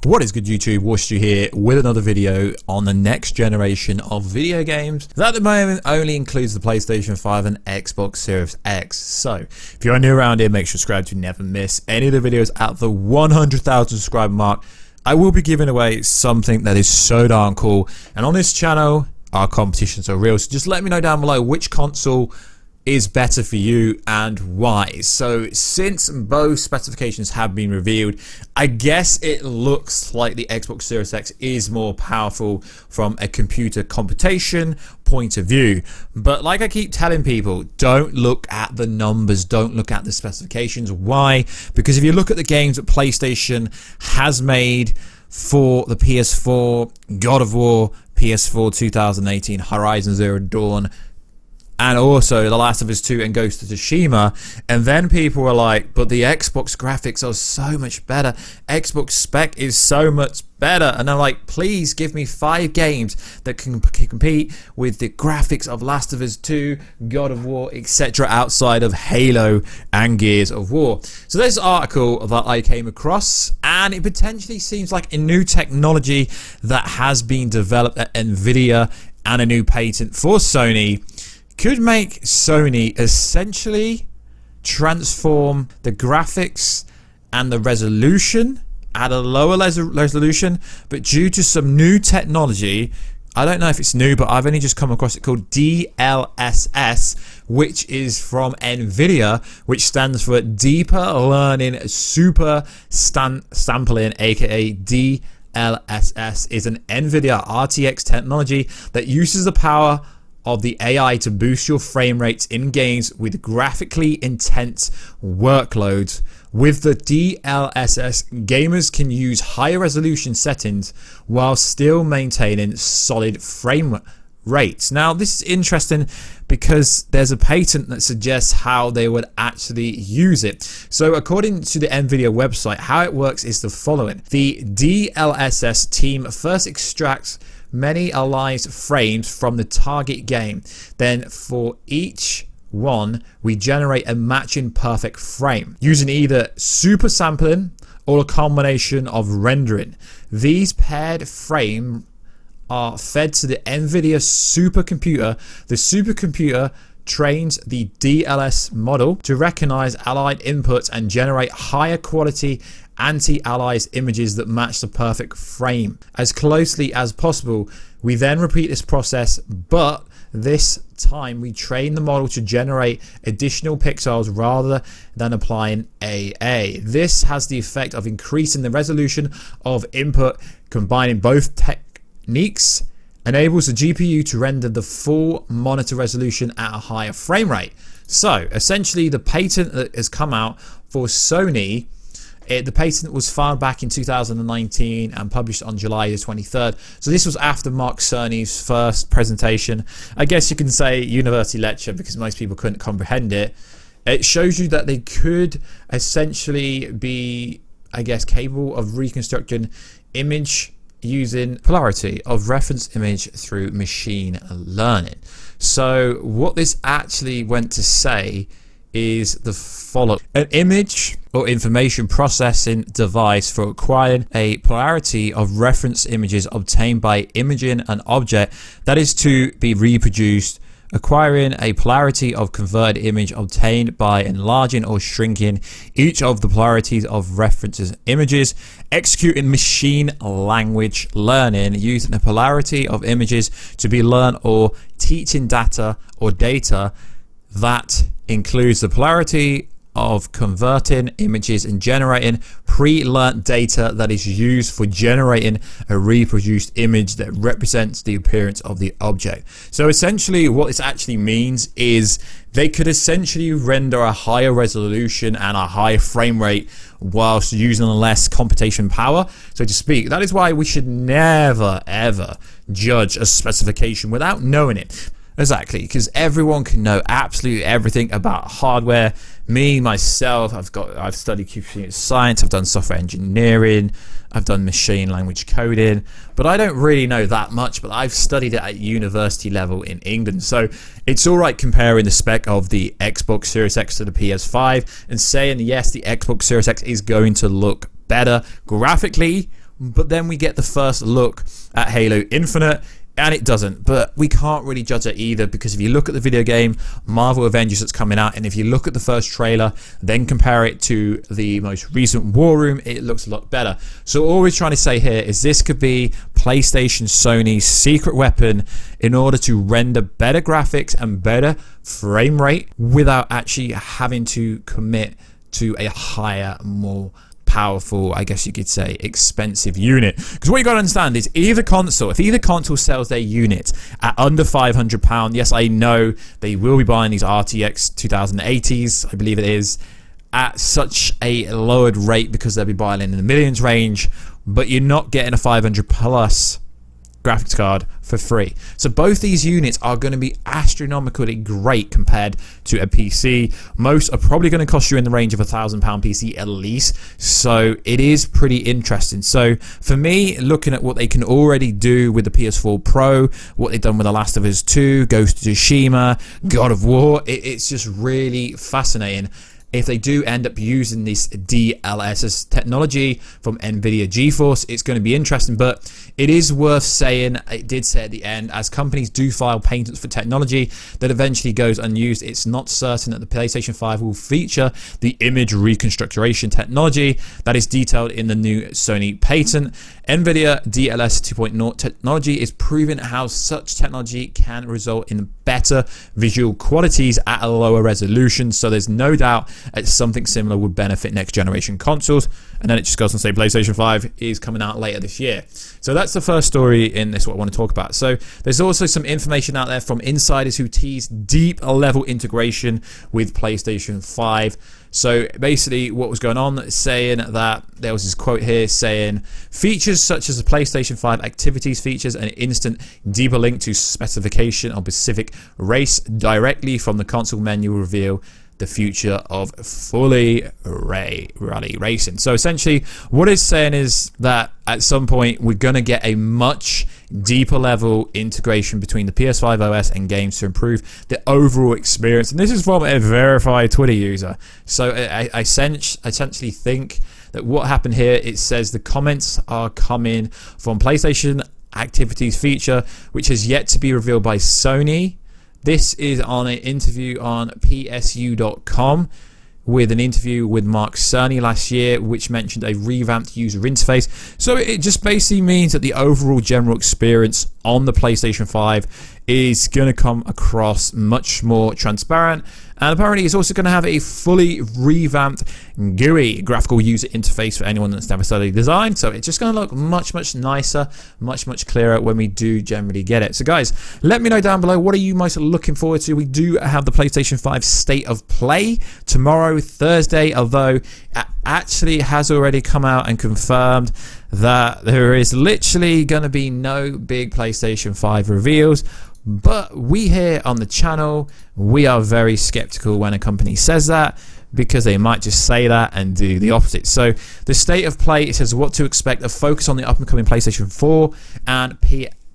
What is good, YouTube? Warstu here with another video on the next generation of video games that at the moment only includes the PlayStation 5 and Xbox Series X. So if you're new around here, make sure to subscribe to never miss any of the videos at the 100,000 subscriber mark. I will be giving away something that is so darn cool, and on this channel our competitions are real, so just let me know down below which console is better for you and why. So since both specifications have been revealed, I guess it looks like the Xbox Series X is more powerful from a computer computation point of view. But like I keep telling people, don't look at the numbers, don't look at the specifications. Why? Because if you look at the games that PlayStation has made for the PS4, God of War, PS4 2018, Horizon Zero Dawn, and also The Last of Us 2 and Ghost of Tsushima, and then people were like, but the Xbox graphics are so much better, Xbox spec is so much better, and I'm like, please give me 5 games that can compete with the graphics of Last of Us 2, God of War, etc. outside of Halo and Gears of War. So this article that I came across, and it potentially seems like a new technology that has been developed at Nvidia and a new patent for Sony could make Sony essentially transform the graphics and the resolution at a lower resolution, but due to some new technology, I don't know if it's new, but I've only just come across it, called DLSS, which is from Nvidia, which stands for Deeper Learning Super Sampling, aka DLSS, is an Nvidia RTX technology that uses the power of the AI to boost your frame rates in games with graphically intense workloads. With the DLSS, gamers can use higher resolution settings while still maintaining solid frame rates. Now, this is interesting because there's a patent that suggests how they would actually use it. So according to the Nvidia website, how it works is the following. The DLSS team first extracts many aligned frames from the target game. Then for each one, we generate a matching perfect frame using either super sampling or a combination of rendering. These paired frames are fed to the Nvidia supercomputer. The supercomputer trains the DLSS model to recognize allied inputs and generate higher quality anti-aliased images that match the perfect frame as closely as possible. We then repeat this process, but this time we train the model to generate additional pixels rather than applying AA. This has the effect of increasing the resolution of input. Combining both techniques enables the GPU to render the full monitor resolution at a higher frame rate. So essentially, the patent that has come out for Sony, the patent was filed back in 2019 and published on July the 23rd. So this was after Mark Cerny's first presentation. I guess you can say university lecture because most people couldn't comprehend it. It shows you that they could essentially be, I guess, capable of reconstructing image using polarity of reference image through machine learning. So what this actually went to say is the following. An image or information processing device for acquiring a polarity of reference images obtained by imaging an object that is to be reproduced, acquiring a polarity of converted image obtained by enlarging or shrinking each of the polarities of references images, executing machine language learning using a polarity of images to be learned, or teaching data or data that includes the polarity of converting images and generating pre-learned data that is used for generating a reproduced image that represents the appearance of the object. So essentially what this actually means is they could essentially render a higher resolution and a higher frame rate whilst using less computation power, so to speak. That is why we should never ever judge a specification without knowing it. Exactly, because everyone can know absolutely everything about hardware. Me, myself, I've studied computer science, I've done software engineering, I've done machine language coding, but I don't really know that much, but I've studied it at university level in England. So it's all right comparing the spec of the Xbox Series X to the PS5 and saying, yes, the Xbox Series X is going to look better graphically, but then we get the first look at Halo Infinite, and it doesn't. But we can't really judge it either, because if you look at the video game Marvel Avengers that's coming out, and if you look at the first trailer, then compare it to the most recent War Room, it looks a lot better. So all we're trying to say here is this could be PlayStation Sony's secret weapon in order to render better graphics and better frame rate without actually having to commit to a higher, more powerful, I guess you could say, expensive unit. Because what you got to understand is if either console sells their unit at under £500, yes, I know they will be buying these RTX 2080s, I believe it is, at such a lowered rate because they'll be buying in the millions range, but you're not getting a 500 plus graphics card for free. So both these units are going to be astronomically great compared to a PC. Most are probably going to cost you in the range of £1,000 PC at least. So it is pretty interesting. So for me, looking at what they can already do with the PS4 Pro, what they've done with The Last of Us 2, Ghost of Tsushima, God of War, it's just really fascinating. If they do end up using this DLSS technology from NVIDIA GeForce, it's going to be interesting. But it is worth saying, it did say at the end, as companies do file patents for technology that eventually goes unused, it's not certain that the PlayStation 5 will feature the image reconstruction technology that is detailed in the new Sony patent. NVIDIA DLSS 2.0 technology is proving how such technology can result in better visual qualities at a lower resolution. So there's no doubt something similar would benefit next generation consoles. And then it just goes on to say PlayStation 5 is coming out later this year. So that's the first story in this, what I want to talk about. So there's also some information out there from insiders who tease deep level integration with PlayStation 5. So basically what was going on, saying that there was this quote here saying features such as the PlayStation 5 activities features an instant deeper link to specification of specific race directly from the console menu reveal the future of fully rally racing. So essentially what it's saying is that at some point we're going to get a much deeper level integration between the PS5 OS and games to improve the overall experience. And this is from a verified Twitter user. So I essentially think that what happened here, it says the comments are coming from PlayStation activities feature, which has yet to be revealed by Sony. This is on an interview on PSU.com with an interview with Mark Cerny last year, which mentioned a revamped user interface. So it just basically means that the overall general experience on the PlayStation 5 is going to come across much more transparent. And apparently it's also going to have a fully revamped GUI, graphical user interface, for anyone that's never studied design. So it's just going to look much, much nicer, much, much clearer when we do generally get it. So guys, let me know down below, what are you most looking forward to? We do have the PlayStation 5 State of Play tomorrow, Thursday, although it actually has already come out and confirmed that there is literally going to be no big PlayStation 5 reveals. But we here on the channel, we are very skeptical when a company says that, because they might just say that and do the opposite. So the State of Play, it says what to expect, a focus on the up and coming PlayStation 4 and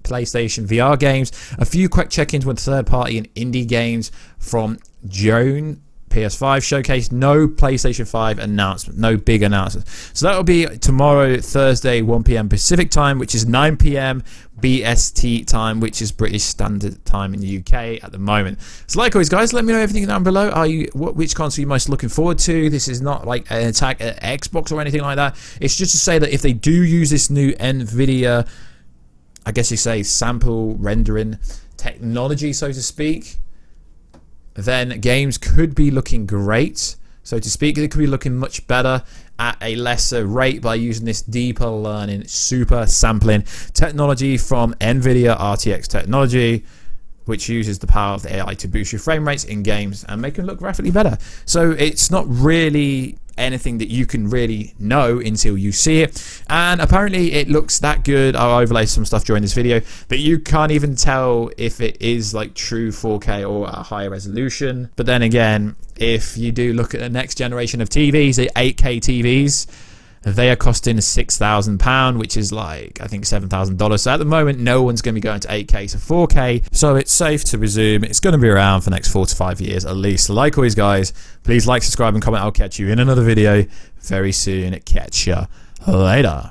PlayStation VR games, a few quick check-ins with third party and indie games from June PS5 showcase, no PlayStation 5 announcement, no big announcement. So that will be tomorrow, Thursday, 1 PM Pacific time, which is 9 PM BST time, which is British Standard Time in the UK at the moment. So like always, guys, let me know everything down below. Which console are you most looking forward to? This is not like an attack at Xbox or anything like that. It's just to say that if they do use this new NVIDIA, I guess you say, sample rendering technology, so to speak, then games could be looking great, so to speak. They could be looking much better at a lesser rate by using this deeper learning super sampling technology from NVIDIA RTX technology, which uses the power of the AI to boost your frame rates in games and make them look graphically better. So it's not really anything that you can really know until you see it, and apparently it looks that good. I'll overlay some stuff during this video that you can't even tell if it is like true 4K or a higher resolution. But then again, if you do look at the next generation of TVs, the 8K TVs, they are costing £6,000, which is like, I think, $7,000. So at the moment, no one's going to be going to 8K to 4K. So it's safe to presume it's going to be around for the next 4 to 5 years at least. So like always, guys, please like, subscribe, and comment. I'll catch you in another video very soon. Catch ya later.